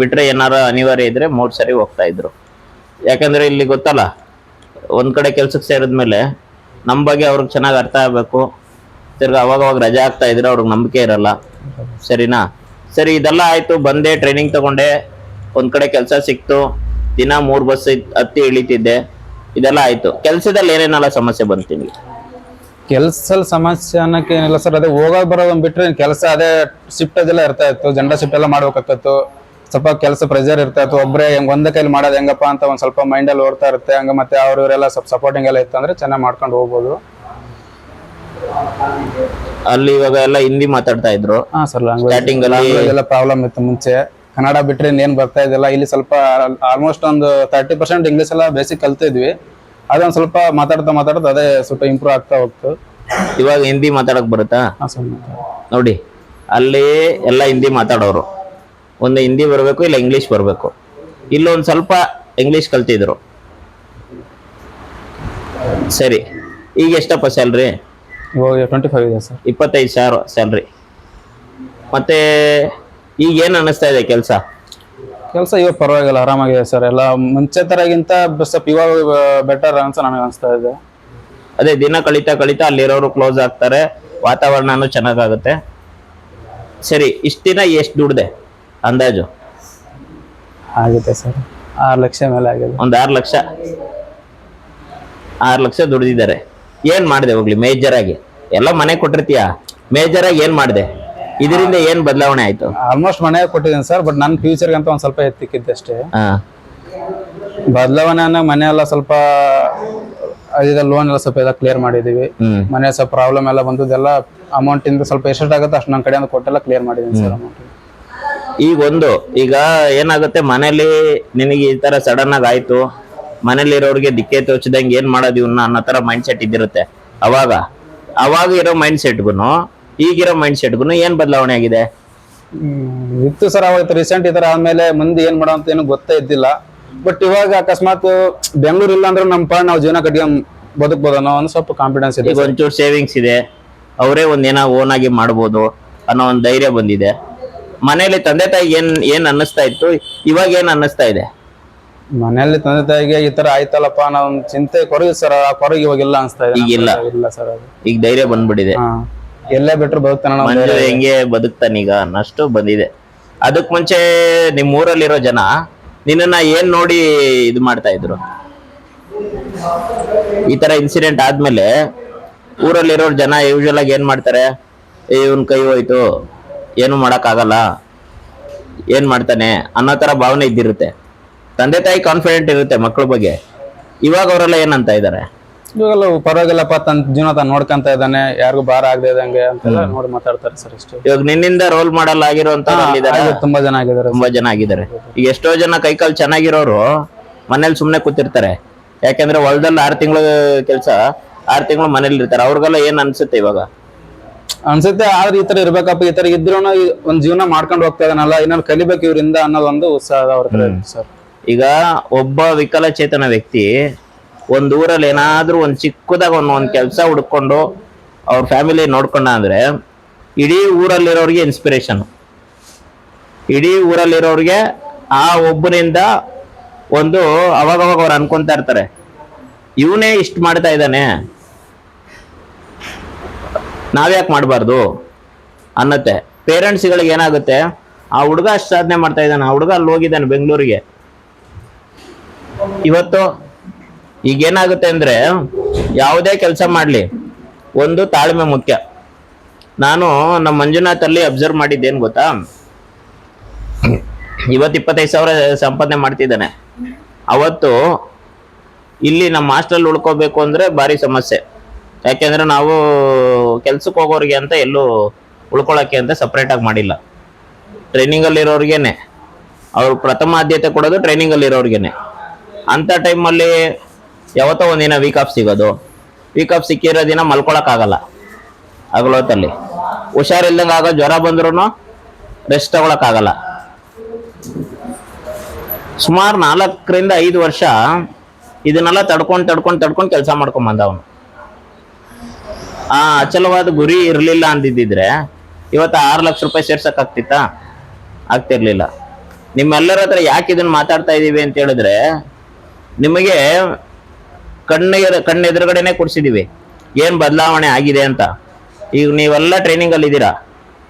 ಬಿಟ್ರೆ ಏನಾರ ಅನಿವಾರ್ಯ ಇದ್ರೆ 3 ಸರಿ ಹೋಗ್ತಾ ಇದ್ರು. ಯಾಕಂದ್ರೆ ಇಲ್ಲಿ ಗೊತ್ತಲ್ಲ, ಒಂದ್ ಕಡೆ ಕೆಲ್ಸಕ್ಕೆ ಸೇರಿದ್ಮೇಲೆ ನಮ್ಮ ಬಗ್ಗೆ ಅವ್ರಿಗೆ ಚೆನ್ನಾಗಿ ಅರ್ಥ ಆಗ್ಬೇಕು. ತಿರ್ಗಾ ಅವಾಗ ರಜೆ ಆಗ್ತಾ ಇದ್ರೆ ಅವ್ರಿಗೆ ನಂಬಿಕೆ ಇರಲ್ಲ. ಸರಿನಾ? ಸರಿ, ಇದೆಲ್ಲ ಆಯ್ತು. ಬಂದೆ, ಟ್ರೈನಿಂಗ್ ತಗೊಂಡೆ, ಒಂದ್ ಕಡೆ ಕೆಲಸ ಸಿಕ್ತು, ದಿನ 3 ಬಸ್ ಹತ್ತಿ ಇಳಿತಿದ್ದೆ, ಇದೆಲ್ಲ ಆಯ್ತು. ಕೆಲ್ಸದಲ್ಲಿ ಏನೇನೆಲ್ಲ ಸಮಸ್ಯೆ ಬಂತೀನಿ? ಕೆಲ್ಸದಲ್ಲಿ ಸಮಸ್ಯೆ ಅನ್ನಕ್ಕೆ ಏನಿಲ್ಲ ಸರ್. ಅದೇ ಹೋಗೋದು ಬರೋದನ್ನ ಬಿಟ್ರೆ ಕೆಲಸ ಅದೇ ಶಿಫ್ಟ್ ಅದೆಲ್ಲ ಇರ್ತಾ ಇತ್ತು. ಜನರಲ್ ಶಿಫ್ಟ್ ಎಲ್ಲ ಮಾಡ್ಬೇಕಾಗತ್ತು. ಸ್ವಲ್ಪ ಕೆಲಸ ಪ್ರೆಷರ್ ಇರ್ತಾ ಇತ್ತು. ಒಬ್ಬರೇ ಒಂದೇ ಕೈಲಿ ಮಾಡೋದು ಹೆಂಗಪ್ಪ ಅಂತ ಒಂದ್ ಸ್ವಲ್ಪ ಮೈಂಡಲ್ಲಿ ಓಡ್ತಾ ಇರುತ್ತೆ. ಹಂಗ ಮತ್ತೆ ಇವರೆಲ್ಲ ಸ್ವಲ್ಪ ಸಪೋರ್ಟಿಂಗ್ ಎಲ್ಲ ಇತ್ತು ಅಂದ್ರೆ ಚೆನ್ನಾಗಿ ಮಾಡ್ಕೊಂಡು ಹೋಗ್ಬೋದು. ಅಲ್ಲಿ ಇವಾಗ ಎಲ್ಲ ಹಿಂದಿ ಮಾತಾಡ್ತಾ ಇದ್ರು. ಸರ್, ಸ್ಟಾರ್ಟಿಂಗ್ ಎಲ್ಲ ಪ್ರಾಬ್ಲಮ್ ಇತ್ತು ಮುಂಚೆ. ಕನ್ನಡ ಬಿಟ್ರೆ ಏನ್ ಬರ್ತಾ ಇದ್ದಿಲ್ಲ. ಇಲ್ಲಿ ಸ್ವಲ್ಪ ಆಲ್ಮೋಸ್ಟ್ ಒಂದು 30% ಇಂಗ್ಲೀಷ್ ಎಲ್ಲ ಬೇಸಿಕ್ ಕಲ್ತಿದ್ವಿ. ಅದೊಂದ್ ಸ್ವಲ್ಪ ಮಾತಾಡ್ತಾ ಅದೇ ಸ್ವಲ್ಪ ಇಂಪ್ರೂವ್ ಆಗ್ತಾ ಹೋಗ್ತು. ಇವಾಗ ಹಿಂದಿ ಮಾತಾಡಕ್ ಬರುತ್ತಾ? ನೋಡಿ, ಅಲ್ಲಿ ಎಲ್ಲ ಹಿಂದಿ ಮಾತಾಡೋರು. ಒಂದು ಹಿಂದಿ ಬರಬೇಕು, ಇಲ್ಲ ಇಂಗ್ಲೀಷ್ ಬರಬೇಕು. ಇಲ್ಲೊಂದು ಸ್ವಲ್ಪ ಇಂಗ್ಲೀಷ್ ಕಲ್ತಿದ್ರು. ಸರಿ, ಈಗ ಎಷ್ಟಪ್ಪ ಸ್ಯಾಲ್ರಿ? 25 ಇದೆ ಸರ್. 25,000 ಸ್ಯಾಲ್ರಿ. ಮತ್ತೆ ಈಗ ಏನ್ ಅನ್ನಿಸ್ತಾ ಇದೆ ಕೆಲಸ ಇವಾಗ ಪರವಾಗಿಲ್ಲ, ಆರಾಮಾಗಿದೆ ಸರ್. ಎಲ್ಲ ಮುಂಚೆ ತರಗಿಂತ ಸ್ವಲ್ಪ ಇವಾಗ ಬೆಟರ್ ಅಂತ ನನಗೆ ಅನಿಸ್ತಾ ಇದೆ. ಅದೇ ದಿನ ಕಳೀತಾ ಅಲ್ಲಿರೋರು ಕ್ಲೋಸ್ ಆಗ್ತಾರೆ, ವಾತಾವರಣನೂ ಚೆನ್ನಾಗಾಗುತ್ತೆ. ಸರಿ, ಇಷ್ಟ ದಿನ ಎಷ್ಟು ದುಡ್ದೆ ಅಂದಾಜು? ಆಗುತ್ತೆ ಸರ್, 6 ಲಕ್ಷ ಮೇಲೆ ಆಗಿದೆ. ಒಂದು 6 ಲಕ್ಷ ದುಡ್ದಿದ್ದಾರೆ. ಏನ್ ಮಾಡಿದೆ ಹೋಗ್ಲಿ ಮೇಜರ್ ಆಗಿ? ಎಲ್ಲ ಮನೆ ಕೊಟ್ಟಿರ್ತೀಯ, ಮೇಜರ್ ಆಗಿ ಏನ್ ಮಾಡಿದೆ? ಇದರಿಂದ ಏನ್ ಬದಲಾವಣೆ ಆಯ್ತು? ಆಲ್ಮೋಸ್ಟ್ ಮನೆ ಕೊಟ್ಟಿದ್ದೀನಿ ಸರ್, ಬಟ್ ನನ್ನ ಫ್ಯೂಚರ್ಗೆ ಅಂತ ಒಂದ್ ಸ್ವಲ್ಪ ಎತ್ತಿಕ್ಕಿದ್ದೆ ಅಷ್ಟೇ. ಬದಲಾವಣೆ ಮನೆ ಎಲ್ಲ ಸ್ವಲ್ಪ ಲೋನ್ ಎಲ್ಲ ಸ್ವಲ್ಪ ಕ್ಲಿಯರ್ ಮಾಡಿದೀವಿ. ಮನೆ ಸ್ವಲ್ಪ ಪ್ರಾಬ್ಲಮ್ ಎಲ್ಲ ಬಂದದೆಲ್ಲ ಅಮೌಂಟ್ ಇಂದ ಸ್ವಲ್ಪ ಎಷ್ಟಾಗುತ್ತೆ ಅಷ್ಟು ನನ್ನ ಕಡೆಯಿಂದ ಕೊಟ್ಟೆಲ್ಲ ಕ್ಲಿಯರ್ ಮಾಡಿದೀನಿ ಸರ್ ಅಮೌಂಟ್. ಈಗ ಏನಾಗುತ್ತೆ, ಮನೇಲಿ ನಿನಗೆ ಈ ತರ ಸಡನ್ ಆಗಿ ಆಯ್ತು, ಮನೇಲಿರೋರಿಗೆ ದಿಕ್ಕೆ ತೋಚದಂಗೆ ಏನ್ ಮಾಡೋದು ಇವನ್ನ ಅನ್ನೋ ತರ ಮೈಂಡ್ ಸೆಟ್ ಇದ್ದಿರುತ್ತೆ. ಅವಾಗ ಇರೋ ಮೈಂಡ್ ಸೆಟ್ಗುನು ಈಗಿರೋ ಮೈಂಡ್ ಸೆಟ್ಗು ಏನ್ ಬದಲಾವಣೆ ಆಗಿದೆ? ಇತ್ತು ಸರ್ ಅವಾಗ ರೀಸೆಂಟ್ ಈ ತರ ಆದ್ಮೇಲೆ ಮುಂದೆ ಏನ್ ಮಾಡೋ ಅಂತ ಏನು ಗೊತ್ತೇ ಇದ್ದಿಲ್ಲ. ಬಟ್ ಇವಾಗ ಅಕಸ್ಮಾತ್ ಬೆಂಗಳೂರು ಇಲ್ಲ ಅಂದ್ರೆ ನಮ್ಮ ಪಾಡ್ ನಾವು ಜೀವನ ಕಟ್ಕೊಂಡು ಬದುಕ್ಬೋದು ಅನ್ನೋ ಒಂದು ಸ್ವಲ್ಪ ಕಾನ್ಫಿಡೆನ್ಸ್ ಇದೆ. ಒಂಚೂರು ಸೇವಿಂಗ್ಸ್ ಇದೆ, ಅವರೇ ಒಂದೇನೋ ಓನ್ ಆಗಿ ಮಾಡ್ಬೋದು ಅನ್ನೋ ಒಂದು ಧೈರ್ಯ ಬಂದಿದೆ. ಮನೇಲಿ ತಂದೆ ತಾಯಿ ಏನ್ ಅನ್ನಿಸ್ತಾ ಇತ್ತು, ಇವಾಗ ಏನ್ ಅನ್ನಿಸ್ತಾ ಇದೆ? ಮನೆಯಲ್ಲಿ ತಂದೆ ತಾಯಿಗೆ ಈ ತರ ಆಯ್ತಲ್ಲಪ್ಪ ಅನ್ನೋ ಒಂದು ಚಿಂತೆ ಕೊರಗಿ ಸರ್, ಆ ಕೊರಗಿ ಇವಾಗಿಲ್ಲ ಅನ್ಸ್ತಾ ಇದೆ. ಈಗಿಲ್ಲ. ಇಲ್ಲ ಸರ್ ಅದು. ಈಗ ಧೈರ್ಯ ಬಂದ್ಬಿಟ್ಟಿದೆ. ಹಾ, ಎಲ್ಲೇ ಬಿಟ್ರು ಬದುಕ್ತಾನ ಮಂಜು ಹೆಂಗೆ ಬದುಕ್ತಾನೀಗ ಅನ್ನಷ್ಟು ಬಂದಿದೆ. ಅದಕ್ ಮುಂಚೆ ನಿಮ್ ಊರಲ್ಲಿರೋ ಜನ ನಿನ್ನನ್ನ ಏನ್ ನೋಡಿ ಇದು ಮಾಡ್ತಾ ಇದ್ರು? ಈ ತರ ಇನ್ಸಿಡೆಂಟ್ ಆದ್ಮೇಲೆ ಊರಲ್ಲಿರೋ ಜನ ಯೂಶುವಲ್ ಆಗಿ ಏನ್ ಮಾಡ್ತಾರೆ? ಇವನ್ ಕೈ ಹೋಯ್ತು, ಏನು ಮಾಡಕ್ ಆಗಲ್ಲ, ಏನ್ ಮಾಡ್ತಾನೆ ಅನ್ನೋ ತರ ಭಾವನೆ ಇದ್ದಿರುತ್ತೆ. ತಂದೆ ತಾಯಿ ಕಾನ್ಫಿಡೆಂಟ್ ಇರುತ್ತೆ ಮಕ್ಳ ಬಗ್ಗೆ. ಇವಾಗ ಅವರೆಲ್ಲ ಏನಂತ ಇದಾರೆ? ಇವಾಗೆಲ್ಲ ಪರವಾಗಿಲ್ಲಪ್ಪ, ತನ್ನ ಜೀವನ ತಾನು ನೋಡ್ಕೊಂತ ಇದ್ದಾನೆ, ಯಾರಿಗೂ ಭಾರ ಆಗದೆ ಇದ್ದಂಗೆ ಅಂತೆಲ್ಲ ನೋಡಿ ಮಾತಾಡ್ತಾರೆ ಸರ್ ಅಷ್ಟೇ. ಇವಾಗ ನಿನ್ನಿಂದ ರೋಲ್ ಮಾಡಲ್ ಆಗಿರೋಂತ ತುಂಬಾ ಜನ ಆಗಿದ್ದಾರೆ. ತುಂಬಾ ಜನ ಆಗಿದ್ದಾರೆ. ಈಗ ಎಷ್ಟೋ ಜನ ಕೈಕಾಲ್ ಚೆನ್ನಾಗಿರೋರು ಮನೇಲಿ ಸುಮ್ನೆ ಕೂತಿರ್ತಾರೆ. ಯಾಕಂದ್ರೆ ಹೊಲದಲ್ಲಿ 6 ತಿಂಗಳು ಕೆಲಸ, 6 ತಿಂಗಳು ಮನೇಲಿ ಇರ್ತಾರೆ. ಅವ್ರಿಗೆಲ್ಲ ಏನ್ ಅನ್ಸುತ್ತೆ ಇವಾಗ? ಅನ್ಸುತ್ತೆ, ಆದ್ರೆ ಈ ತರ ಇರ್ಬೇಕಪ್ಪ, ಈ ತರ ಇದ್ರು ಒಂದ್ ಜೀವನ ಮಾಡ್ಕೊಂಡು ಹೋಗ್ತಾ ಇದಾನಲ್ಲ, ಇನ್ನೊಂದು ಕಲಿಬೇಕು ಇವರಿಂದ ಅನ್ನೋದು ಒಂದು ಉತ್ಸಾಹ ಅವ್ರ ಹತ್ರ ಇರುತ್ತೆ ಸರ್. ಈಗ ಒಬ್ಬ ವಿಕಲಚೇತನ ವ್ಯಕ್ತಿ ಒಂದ್ ಊರಲ್ಲಿ ಏನಾದ್ರೂ ಒಂದ್ ಚಿಕ್ಕದಾಗ ಒಂದ್ ಕೆಲಸ ಹುಡ್ಕೊಂಡು ಅವ್ರ ಫ್ಯಾಮಿಲಿ ನೋಡ್ಕೊಂಡ ಅಂದ್ರೆ ಇಡೀ ಊರಲ್ಲಿರೋರಿಗೆ ಇನ್ಸ್ಪಿರೇಷನ್. ಇಡೀ ಊರಲ್ಲಿರೋರಿಗೆ ಆ ಒಬ್ಬನಿಂದ ಒಂದು ಅವಾಗವಾಗ ಅವ್ರು ಅನ್ಕೊಂತಾ ಇರ್ತಾರೆ, ಇವನೇ ಇಷ್ಟ ಮಾಡ್ತಾ ಇದ್ದಾನೆ, ನಾವ್ಯಾಕೆ ಮಾಡಬಾರ್ದು ಅನ್ನತ್ತೆ. ಪೇರೆಂಟ್ಸ್ಗಳಿಗೆ ಏನಾಗುತ್ತೆ, ಆ ಹುಡುಗ ಅಷ್ಟು ಸಾಧನೆ ಮಾಡ್ತಾ ಇದ್ದಾನೆ, ಆ ಹುಡುಗ ಅಲ್ಲಿ ಹೋಗಿದ್ದಾನೆ ಬೆಂಗಳೂರಿಗೆ. ಇವತ್ತು ಈಗೇನಾಗುತ್ತೆ ಅಂದ್ರೆ ಯಾವುದೇ ಕೆಲಸ ಮಾಡ್ಲಿ ಒಂದು ತಾಳ್ಮೆ ಮುಖ್ಯ. ನಾನು ನಮ್ಮ ಮಂಜುನಾಥ್ ಅಲ್ಲಿ ಅಬ್ಸರ್ವ್ ಮಾಡಿದ್ದೇನು ಗೊತ್ತಾ? ಇವತ್ತು 25,000 ಸಂಪಾದನೆ ಮಾಡ್ತಿದ್ದಾನೆ. ಅವತ್ತು ಇಲ್ಲಿ ನಮ್ಮ ಹಾಸ್ಟೆಲ್ ಉಳ್ಕೋಬೇಕು ಅಂದ್ರೆ ಭಾರಿ ಸಮಸ್ಯೆ. ಯಾಕೆಂದ್ರೆ ನಾವು ಕೆಲ್ಸಕ್ಕೆ ಹೋಗೋರಿಗೆ ಅಂತ ಎಲ್ಲೂ ಉಳ್ಕೊಳಕ್ಕೆ ಅಂತ ಸಪ್ರೇಟ್ ಆಗಿ ಮಾಡಿಲ್ಲ. ಟ್ರೈನಿಂಗ್ ಅಲ್ಲಿ ಇರೋರ್ಗೇನೆ ಅವ್ರು ಪ್ರಥಮ ಆದ್ಯತೆ ಕೊಡೋದು ಟ್ರೈನಿಂಗ್ ಅಲ್ಲಿ ಇರೋರ್ಗೇನೆ. ಅಂತ ಟೈಮಲ್ಲಿ ಯಾವತ್ತೋ ಒಂದಿನ ವೀಕ್ ಆಫ್ ಸಿಗೋದು. ವೀಕ್ ಆಫ್ ಸಿಕ್ಕಿರೋ ದಿನ ಮಲ್ಕೊಳಕ್ ಆಗಲ್ಲ. ಹಗಲೊತ್ತಲ್ಲಿ ಹುಷಾರಿಲ್ದಂಗ ಆಗೋ, ಜ್ವರ ಬಂದ್ರು ರೆಸ್ಟ್ ತಗೊಳಕ್ ಆಗಲ್ಲ. ಸುಮಾರು 4 ರಿಂದ 5 ವರ್ಷ ಇದನ್ನೆಲ್ಲ ತಡ್ಕೊಂಡು ಕೆಲಸ ಮಾಡ್ಕೊಂಡ್ ಬಂದ ಅವನು. ಆ ಅಚಲವಾದ ಗುರಿ ಇರ್ಲಿಲ್ಲ ಅಂದಿದ್ದಿದ್ರೆ ಇವತ್ತು 6 ಲಕ್ಷ ರೂಪಾಯಿ ಸೇರ್ಸಕ್ ಆಗ್ತಿತ್ತಾ? ಆಗ್ತಿರ್ಲಿಲ್ಲ. ನಿಮ್ಮೆಲ್ಲರ ಹತ್ರ ಯಾಕೆ ಇದನ್ನ ಮಾತಾಡ್ತಾ ಇದೀವಿ ಅಂತ ಹೇಳಿದ್ರೆ, ನಿಮಗೆ ಕಣ್ಣೆದುರುಗಡೆನೆ ಕೊಡ್ಸಿದೀವಿ ಏನ್ ಬದಲಾವಣೆ ಆಗಿದೆ ಅಂತ. ಈಗ ನೀವೆಲ್ಲ ಟ್ರೈನಿಂಗ್ ಅಲ್ಲಿ ಇದ್ದೀರಾ.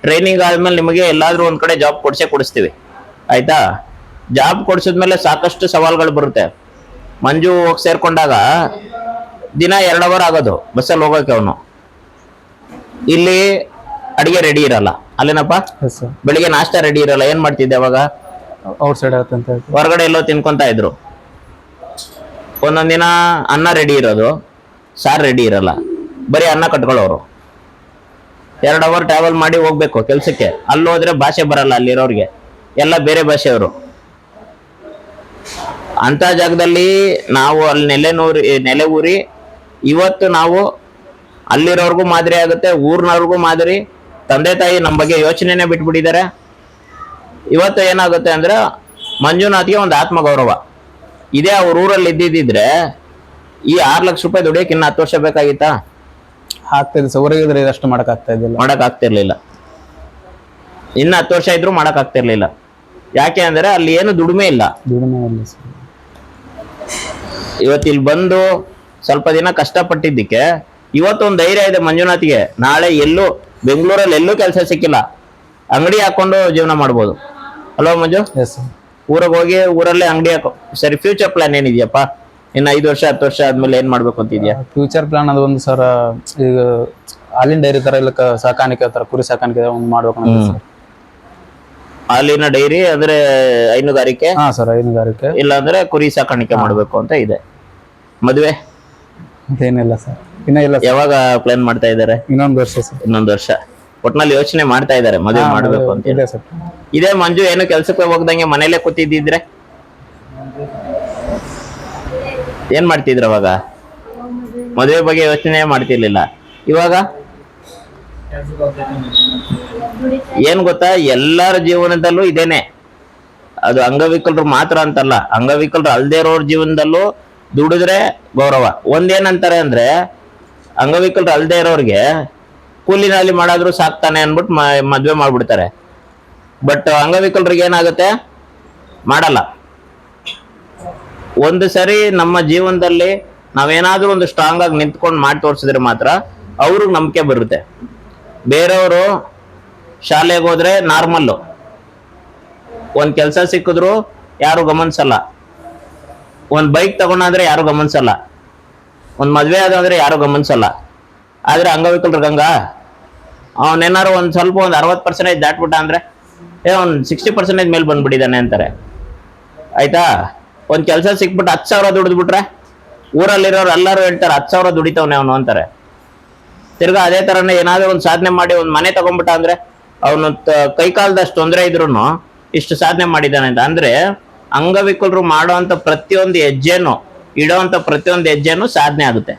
ಟ್ರೈನಿಂಗ್ ಆದ್ಮೇಲೆ ನಿಮಗೆ ಎಲ್ಲಾದ್ರೂ ಒಂದ್ ಕಡೆ ಜಾಬ್ ಕೊಡಿಸ್ತೀವಿ, ಆಯ್ತಾ? ಜಾಬ್ ಕೊಡ್ಸಿದ್ಮೇಲೆ ಸಾಕಷ್ಟು ಸವಾಲ್ಗಳು ಬರುತ್ತೆ. ಮಂಜು ಹೋಗಿ ಸೇರ್ಕೊಂಡಾಗ ದಿನ 2 ಅವರ್ ಆಗೋದು ಬಸ್ಸಲ್ಲಿ ಹೋಗೋಕೆ. ಅವನು ಇಲ್ಲಿ ಅಡಿಗೆ ರೆಡಿ ಇರಲ್ಲ, ಅಲ್ಲೇನಪ್ಪ? ಬೆಳಿಗ್ಗೆ ನಾಷ್ಟ ರೆಡಿ ಇರಲ್ಲ. ಏನ್ ಮಾಡ್ತಿದ್ದೆ ಅವಾಗ? ಔಟ್ ಸೈಡ್ ಹೊರಗಡೆ ಎಲ್ಲೋ ತಿನ್ಕೊಂತ ಇದ್ರು. ಒಂದೊಂದಿನ ಅನ್ನ ರೆಡಿ ಇರೋದು, ಸಾರು ರೆಡಿ ಇರಲ್ಲ, ಬರೀ ಅನ್ನ ಕಟ್ಕೊಳ್ಳೋರು. 2 ಅವರ್ ಟ್ರಾವೆಲ್ ಮಾಡಿ ಹೋಗ್ಬೇಕು ಕೆಲ್ಸಕ್ಕೆ. ಅಲ್ಲಿ ಹೋದ್ರೆ ಭಾಷೆ ಬರಲ್ಲ ಅಲ್ಲಿರೋರ್ಗೆ, ಎಲ್ಲ ಬೇರೆ ಭಾಷೆಯವರು. ಅಂತ ಜಾಗದಲ್ಲಿ ನಾವು ಅಲ್ಲಿ ನೆಲೆ ಊರಿ ಇವತ್ತು ನಾವು ಅಲ್ಲಿರೋರ್ಗೂ ಮಾದರಿ ಆಗುತ್ತೆ, ಊರ್ನವ್ರಿಗೂ ಮಾದರಿ. ತಂದೆ ತಾಯಿ ನಮ್ಮ ಬಗ್ಗೆ ಯೋಚನೆನೇ ಬಿಟ್ಬಿಟ್ಟಿದ್ದಾರೆ. ಇವತ್ತು ಏನಾಗುತ್ತೆ ಅಂದ್ರೆ ಮಂಜುನಾಥ್ಗೆ ಒಂದು ಆತ್ಮಗೌರವ ಇದೇ. ಅವ್ರ ಊರಲ್ಲಿ ಇದ್ದಿದ್ರೆ ಈ 6 ಲಕ್ಷ ರೂಪಾಯಿ ದುಡಿಯಕ್ಕೆ ಇನ್ನು 10 ವರ್ಷ ಬೇಕಾಗಿತ್ತಾ? ಆಗ್ತಿಲ್ಲ ಸರ್. ಹೊರಗಿದ್ರೆ ಇದಷ್ಟು ಮಾಡಕ್ ಆಗ್ತಿರ್ಲಿಲ್ಲ. ಇನ್ನು 10 ವರ್ಷ ಇದ್ರು ಮಾಡಕ್ ಆಗ್ತಿರ್ಲಿಲ್ಲ. ಯಾಕೆ ಅಂದ್ರೆ ಅಲ್ಲಿ ಏನು ದುಡಿಮೆ ಇಲ್ಲ. ಇವತ್ತು ಇಲ್ಲಿ ಬಂದು ಸ್ವಲ್ಪ ದಿನ ಕಷ್ಟಪಟ್ಟಿದ್ದಕ್ಕೆ ಇವತ್ತೊಂದು ಧೈರ್ಯ ಇದೆ ಮಂಜುನಾಥ್ಗೆ. ನಾಳೆ ಎಲ್ಲೂ ಬೆಂಗಳೂರಲ್ಲಿ ಎಲ್ಲೂ ಕೆಲಸ ಸಿಕ್ಕಿಲ್ಲ, ಅಂಗಡಿ ಹಾಕೊಂಡು ಜೀವನ ಮಾಡ್ಬೋದು. ಅಲ್ವಾ ಮಂಜು? ಊರಿಗೆ ಹೋಗಿ ಊರಲ್ಲೇ ಅಂಗಡಿ ಹಾಕೋ. ಸರಿ, ಫ್ಯೂಚರ್ ಪ್ಲಾನ್ ಏನಿದೆಯಪ್ಪ? ಇನ್ನು 5 ವರ್ಷ 10 ವರ್ಷ ಆದ್ಮೇಲೆ ಏನ್ ಮಾಡ್ಬೇಕು ಅಂತಿದ್ಯಾ? ಫ್ಯೂಚರ್ ಪ್ಲಾನ್ ಅದು ಒಂದು ಸರ್, ಈಗ ಹಾಲಿನ ಡೈರಿ ತರ ಇಲ್ಲ, ಸಾಕಾಣಿಕೆ ತರ, ಕುರಿ ಸಾಕಾಣಿಕೆ ಒಂದು ಮಾಡ್ಬೇಕು. ಹಾಲಿನ ಡೈರಿ ಅಂದ್ರೆ ಹೈನುಗಾರಿಕೆ? ಹಾ ಸರ್, ಹೈನುಗಾರಿಕೆ. ಇಲ್ಲ ಅಂದ್ರೆ ಕುರಿ ಸಾಕಾಣಿಕೆ ಮಾಡ್ಬೇಕು ಅಂತ ಇದೆ. ಮದುವೆ ಏನಿಲ್ಲ ಸರ್, ಇನ್ನ ಇಲ್ಲ. ಯಾವಾಗ ಪ್ಲಾನ್ ಮಾಡ್ತಾ ಇದಾರೆ? ಇನ್ನೊಂದು ವರ್ಷ ಸರ್. ಇನ್ನೊಂದು ವರ್ಷ ಒಟ್ನಲ್ಲಿ ಯೋಚನೆ ಮಾಡ್ತಾ ಇದಾರೆ ಮದುವೆ ಮಾಡ್ಬೇಕು ಅಂತ. ಇದೇ ಮಂಜು ಏನು ಕೆಲ್ಸಕ್ಕೆ ಹೋಗ್ದಂಗೆ ಮನೇಲೆ ಕೂತಿದ್ದಿದ್ರೆ ಏನ್ ಮಾಡ್ತಿದ್ರ ಅವಾಗ? ಮದುವೆ ಬಗ್ಗೆ ಯೋಚನೆ ಮಾಡ್ತಿರ್ಲಿಲ್ಲ. ಇವಾಗ ಏನ್ ಗೊತ್ತಾ, ಎಲ್ಲರ ಜೀವನದಲ್ಲೂ ಇದೇನೆ. ಅದು ಅಂಗವಿಕಲರು ಮಾತ್ರ ಅಂತಲ್ಲ, ಅಂಗವಿಕಲರು ಅಲ್ದೇ ಇರೋರ್ ಜೀವನದಲ್ಲೂ ದುಡಿದ್ರೆ ಗೌರವ. ಒಂದೇನಂತಾರೆ ಅಂದ್ರೆ, ಅಂಗವಿಕಲರು ಅಲ್ದೇ ಇರೋರ್ಗೆ ಕೂಲಿನಲ್ಲಿ ಮಾಡಾದ್ರೂ ಸಾಕ್ತಾನೆ ಅನ್ಬಿಟ್ಟು ಮದ್ವೆ ಮಾಡ್ಬಿಡ್ತಾರೆ. ಬಟ್ ಅಂಗವಿಕಲರಿಗೆ ಏನಾಗುತ್ತೆ? ಮಾಡಲ್ಲ. ಒಂದು ಸರಿ ನಮ್ಮ ಜೀವನದಲ್ಲಿ ನಾವೇನಾದ್ರೂ ಒಂದು ಸ್ಟ್ರಾಂಗ್ ಆಗಿ ನಿಂತ್ಕೊಂಡು ಮಾಡಿ ತೋರಿಸಿದ್ರೆ ಮಾತ್ರ ಅವ್ರಿಗೆ ನಂಬಿಕೆ ಬರುತ್ತೆ. ಬೇರೆಯವರು ಶಾಲೆಗೆ ಹೋದ್ರೆ ನಾರ್ಮಲ್ಲು, ಒಂದ್ ಕೆಲಸ ಸಿಕ್ಕಿದ್ರು ಯಾರು ಗಮನಿಸಲ್ಲ, ಒಂದ್ ಬೈಕ್ ತಗೊಂಡ್ರೆ ಯಾರು ಗಮನಿಸಲ್ಲ, ಒಂದ್ ಮದ್ವೆ ಆದ್ರೆ ಯಾರು ಗಮನಿಸಲ್ಲ. ಆದ್ರೆ ಅಂಗವಿಕಲರಿಗಂಗ ಅವನೇನಾರು ಒಂದ್ ಸ್ವಲ್ಪ ಒಂದ್ 60% ದಾಟ್ಬಿಟ್ಟ ಅಂದ್ರೆ ಒಂದ್ 60% ಮೇಲೆ ಬಂದ್ಬಿಟ್ಟಿದ್ದಾನೆ ಅಂತಾರೆ. ಆಯ್ತಾ, ಒಂದ್ ಕೆಲಸ ಸಿಕ್ಬಿಟ್ಟು 10,000 ದುಡಿದ್ಬಿಟ್ರೆ ಊರಲ್ಲಿರೋರು ಎಲ್ಲರೂ ಹೇಳ್ತಾರೆ 10,000 ದುಡಿತವನೆ ಅವನು ಅಂತಾರೆ. ತಿರ್ಗಾ ಅದೇ ತರನೇ ಏನಾದ್ರು ಒಂದ್ ಸಾಧನೆ ಮಾಡಿ ಒಂದ್ ಮನೆ ತಗೊಂಡ್ಬಿಟ್ಟ ಅಂದ್ರೆ ಅವನು ಕೈ ಕಾಲದಷ್ಟು ತೊಂದರೆ ಇದ್ರು ಇಷ್ಟು ಸಾಧನೆ ಮಾಡಿದ್ದಾನೆ ಅಂತ. ಅಂದ್ರೆ ಅಂಗವಿಕಲರು ಮಾಡೋಂತ ಪ್ರತಿಯೊಂದು ಹೆಜ್ಜೆನು, ಇಡೋಂತ ಪ್ರತಿಯೊಂದು ಹೆಜ್ಜೆನು ಸಾಧನೆ ಆಗುತ್ತೆ.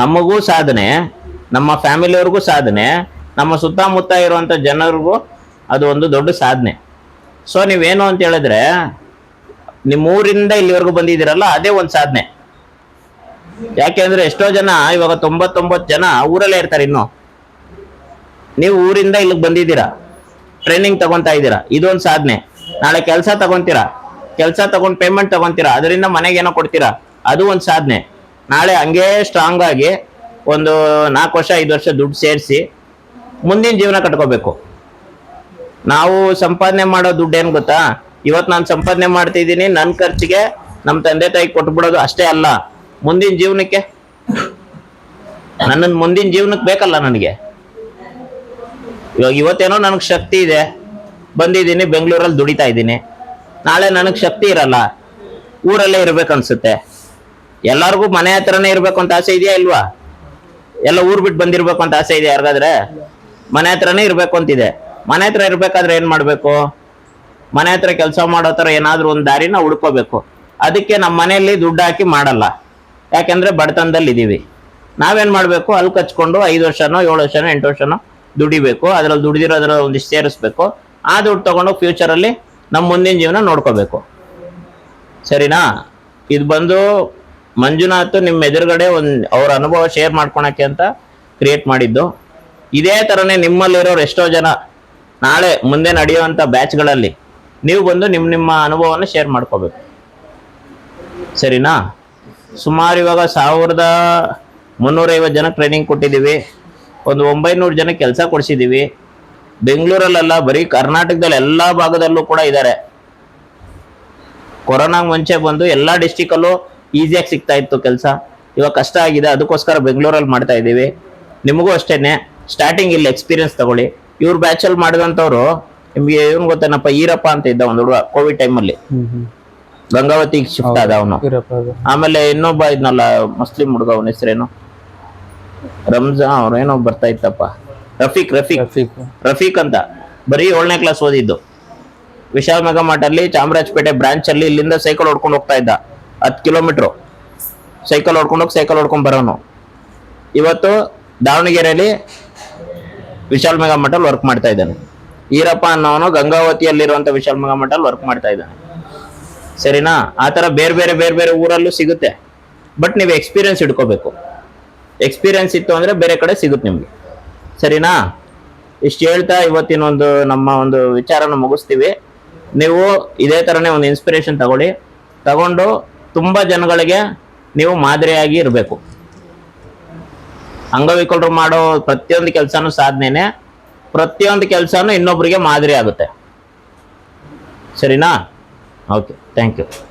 ನಮಗೂ ಸಾಧನೆ, ನಮ್ಮ ಫ್ಯಾಮಿಲಿಯವ್ರಿಗೂ ಸಾಧನೆ, ನಮ್ಮ ಸುತ್ತಮುತ್ತ ಇರುವಂತ ಜನರಿಗೂ ಅದು ಒಂದು ದೊಡ್ಡ ಸಾಧನೆ. ಸೊ ನೀವೇನು ಅಂತ ಹೇಳಿದ್ರೆ ನಿಮ್ಮ ಊರಿಂದ ಇಲ್ಲಿವರೆಗೂ ಬಂದಿದ್ದೀರಲ್ಲ, ಅದೇ ಒಂದು ಸಾಧನೆ. ಯಾಕೆಂದ್ರೆ ಎಷ್ಟೋ ಜನ ಇವಾಗ 99 ಜನ ಊರಲ್ಲೇ ಇರ್ತಾರೆ. ಇನ್ನು ನೀವು ಊರಿಂದ ಇಲ್ಲಿಗೆ ಬಂದಿದ್ದೀರಾ, ಟ್ರೈನಿಂಗ್ ತಗೊಂತಾ ಇದ್ದೀರಾ, ಇದೊಂದು ಸಾಧನೆ. ನಾಳೆ ಕೆಲಸ ತಗೊಂತೀರಾ, ಕೆಲಸ ತಗೊಂಡ್ ಪೇಮೆಂಟ್ ತಗೊಂತೀರಾ, ಅದರಿಂದ ಮನೆಗೆ ಏನೋ ಕೊಡ್ತೀರಾ, ಅದು ಒಂದು ಸಾಧನೆ. ನಾಳೆ ಹಂಗೆ ಸ್ಟ್ರಾಂಗ್ ಆಗಿ ಒಂದು 4 ವರ್ಷ 5 ವರ್ಷ ದುಡ್ಡು ಸೇರಿಸಿ ಮುಂದಿನ ಜೀವನ ಕಟ್ಕೋಬೇಕು. ನಾವು ಸಂಪಾದನೆ ಮಾಡೋ ದುಡ್ಡು ಏನ್ ಗೊತ್ತಾ, ಇವತ್ತು ನಾನು ಸಂಪಾದನೆ ಮಾಡ್ತಿದ್ದೀನಿ, ನನ್ನ ಖರ್ಚಿಗೆ ನಮ್ಮ ತಂದೆ ತಾಯಿ ಕೊಟ್ಬಿಡೋದು ಅಷ್ಟೇ ಅಲ್ಲ, ಮುಂದಿನ ಜೀವನಕ್ಕೆ, ನನ್ನ ಮುಂದಿನ ಜೀವನಕ್ಕೆ ಬೇಕಲ್ಲ ನನಗೆ. ಇವಾಗ ಇವತ್ತೇನೋ ನನಗೆ ಶಕ್ತಿ ಇದೆ, ಬಂದಿದ್ದೀನಿ ಬೆಂಗಳೂರಲ್ಲಿ ದುಡಿತಾ ಇದ್ದೀನಿ, ನಾಳೆ ನನಗೆ ಶಕ್ತಿ ಇರಲ್ಲ, ಊರಲ್ಲೇ ಇರ್ಬೇಕನ್ಸುತ್ತೆ. ಎಲ್ಲರಿಗೂ ಮನೆ ಹತ್ರನೇ ಇರ್ಬೇಕು ಅಂತ ಆಸೆ ಇದೆಯಾ ಇಲ್ವಾ? ಎಲ್ಲ ಊರ್ ಬಿಟ್ಟು ಬಂದಿರ್ಬೇಕು ಅಂತ ಆಸೆ ಇದೆ ಯಾರಿಗಾದ್ರೆ? ಮನೆ ಹತ್ರನೇ ಇರ್ಬೇಕು ಅಂತಿದೆ. ಮನೆ ಹತ್ರ ಇರ್ಬೇಕಾದ್ರೆ ಏನ್ ಮಾಡ್ಬೇಕು? ಮನೆ ಹತ್ರ ಕೆಲಸ ಮಾಡೋ ತರ ಏನಾದ್ರೂ ಒಂದು ದಾರಿನ ಹುಡ್ಕೋಬೇಕು. ಅದಕ್ಕೆ ನಮ್ಮ ಮನೆಯಲ್ಲಿ ದುಡ್ಡು ಹಾಕಿ ಮಾಡಲ್ಲ, ಯಾಕೆಂದ್ರೆ ಬಡತನದಲ್ಲಿ ಇದೀವಿ. ನಾವೇನ್ ಮಾಡ್ಬೇಕು? ಅಲ್ಲಿ ಕಚ್ಕೊಂಡು 5 ವರ್ಷನೋ 7 ವರ್ಷನೋ 8 ವರ್ಷನೋ ದುಡಿಬೇಕು, ಅದ್ರಲ್ಲಿ ದುಡಿದಿರೋದ್ರ ಒಂದಿಷ್ಟು ಸೇರಿಸ್ಬೇಕು. ಆ ದುಡ್ಡು ತಗೊಂಡು ಫ್ಯೂಚರ್ ಅಲ್ಲಿ ನಮ್ಮ ಮುಂದಿನ ಜೀವನ ನೋಡ್ಕೋಬೇಕು. ಸರಿನಾ? ಇದು ಬಂದು ಮಂಜುನಾಥ್ ನಿಮ್ಮ ಎದುರುಗಡೆ ಅವ್ರ ಅನುಭವ ಶೇರ್ ಮಾಡ್ಕೊಳಕ್ಕೆ ಅಂತ ಕ್ರಿಯೇಟ್ ಮಾಡಿದ್ದು. ಇದೇ ತರನೇ ನಿಮ್ಮಲ್ಲಿರೋರು ಎಷ್ಟೋ ಜನ ನಾಳೆ ಮುಂದೆ ನಡೆಯುವಂತ ಬ್ಯಾಚ್ಗಳಲ್ಲಿ ನೀವು ಬಂದು ನಿಮ್ಮ ಅನುಭವನ ಶೇರ್ ಮಾಡ್ಕೋಬೇಕು. ಸರಿನಾ? ಸುಮಾರು ಇವಾಗ 1350 ಜನ ಟ್ರೈನಿಂಗ್ ಕೊಟ್ಟಿದ್ದೀವಿ, ಒಂದು 900 ಜನ ಕೆಲಸ ಕೊಡಿಸಿದ್ದೀವಿ. ಬೆಂಗಳೂರಲ್ಲೆಲ್ಲ ಬರೀ ಕರ್ನಾಟಕದಲ್ಲಿ ಎಲ್ಲಾ ಭಾಗದಲ್ಲೂ ಕೂಡ ಇದ್ದಾರೆ. ಕೊರೋನಾಗ ಮುಂಚೆ ಬಂದು ಎಲ್ಲಾ ಡಿಸ್ಟಿಕಲ್ಲೂ ಈಸಿಯಾಗಿ ಸಿಗ್ತಾ ಇತ್ತು ಕೆಲಸ, ಇವಾಗ ಕಷ್ಟ ಆಗಿದೆ, ಅದಕ್ಕೋಸ್ಕರ ಬೆಂಗಳೂರಲ್ಲಿ ಮಾಡ್ತಾ ಇದ್ದೀವಿ. ನಿಮಗೂ ಅಷ್ಟೇನೆ, ಸ್ಟಾರ್ಟಿಂಗ್ ಇಲ್ಲಿ ಎಕ್ಸ್ಪೀರಿಯನ್ಸ್ ತಗೊಳ್ಳಿ. ಇವ್ರ ಬ್ಯಾಚಲ್ಲಿ ಮಾಡಿದಂಥವ್ರು, ನಿಮ್ಗೆ ಏನು ಗೊತ್ತೇನಪ್ಪ, ಈರಪ್ಪ ಅಂತ ಇದ್ದ ಒಂದು ಹುಡುಗ, ಕೋವಿಡ್ ಟೈಮಲ್ಲಿ ಗಂಗಾವತಿಗೆ ಶಿಫ್ಟ್ ಆದ ಅವನು. ಆಮೇಲೆ ಇನ್ನೊಬ್ಬ ಇದ್ನಲ್ಲ ಮುಸ್ಲಿಂ ಹುಡುಗ, ಅವನ ಹೆಸರೇನು, ರಂಜಾನ್ ಅವ್ರೇನೋ ಬರ್ತಾ ಇತ್ತಪ್ಪ, ರಫೀಕ್ ಅಂತ, ಬರೀ 7ನೇ ಕ್ಲಾಸ್ ಓದಿದ್ದು. ವಿಶಾಲ್ ಮೆಗಾಮಾರ್ಟ್ ಅಲ್ಲಿ ಚಾಮರಾಜಪೇಟೆ ಬ್ರಾಂಚ್ ಅಲ್ಲಿ ಇಲ್ಲಿಂದ ಸೈಕಲ್ ಹೊಡ್ಕೊಂಡು ಹೋಗ್ತಾ ಇದ್ದ, 10 ಕಿಲೋಮೀಟರ್ ಸೈಕಲ್ ಹೊಡ್ಕೊಂಡು ಹೋಗಿ ಸೈಕಲ್ ಹೊಡ್ಕೊಂಡ್ ಬರೋನು. ಇವತ್ತು ದಾವಣಗೆರೆಯಲ್ಲಿ ವಿಶಾಲ್ ಮೆಗಾಮಾರ್ಟ್ ಅಲ್ಲಿ ವರ್ಕ್ ಮಾಡ್ತಾ ಇದ್ದಾನೆ. ಈರಪ್ಪ ಅನ್ನೋನು ಗಂಗಾವತಿಯಲ್ಲಿರುವಂತ ವಿಶಾಲ್ ಮೆಗಾಮಾರ್ಟ್ ಅಲ್ಲಿ ವರ್ಕ್ ಮಾಡ್ತಾ ಇದ್ದಾನೆ. ಸರಿನಾ? ಆತರ ಬೇರೆ ಬೇರೆ ಊರಲ್ಲೂ ಸಿಗುತ್ತೆ. ಬಟ್ ನೀವು ಎಕ್ಸ್ಪೀರಿಯನ್ಸ್ ಇಟ್ಕೋಬೇಕು. ಎಕ್ಸ್ಪೀರಿಯನ್ಸ್ ಇತ್ತು ಅಂದ್ರೆ ಬೇರೆ ಕಡೆ ಸಿಗುತ್ತೆ ನಿಮ್ಗೆ. ಸರಿನಾ? ಇಷ್ಟು ಹೇಳ್ತಾ ಇವತ್ತಿನ ನಮ್ಮ ಒಂದು ವಿಚಾರನ ಮುಗಿಸ್ತೀವಿ. ನೀವು ಇದೇ ತರನೇ ಒಂದು ಇನ್ಸ್ಪಿರೇಷನ್ ತಗೊಂಡು ತುಂಬಾ ಜನಗಳಿಗೆ ನೀವು ಮಾದರಿಯಾಗಿ ಇರಬೇಕು. ಅಂಗವಿಕಲರು ಮಾಡೋ ಪ್ರತಿಯೊಂದು ಕೆಲಸನೂ ಸಾಧನೆನೆ, ಪ್ರತಿಯೊಂದು ಕೆಲಸನೂ ಇನ್ನೊಬ್ಬರಿಗೆ ಮಾದರಿ ಆಗುತ್ತೆ. ಸರಿನಾ? Okay, thank you.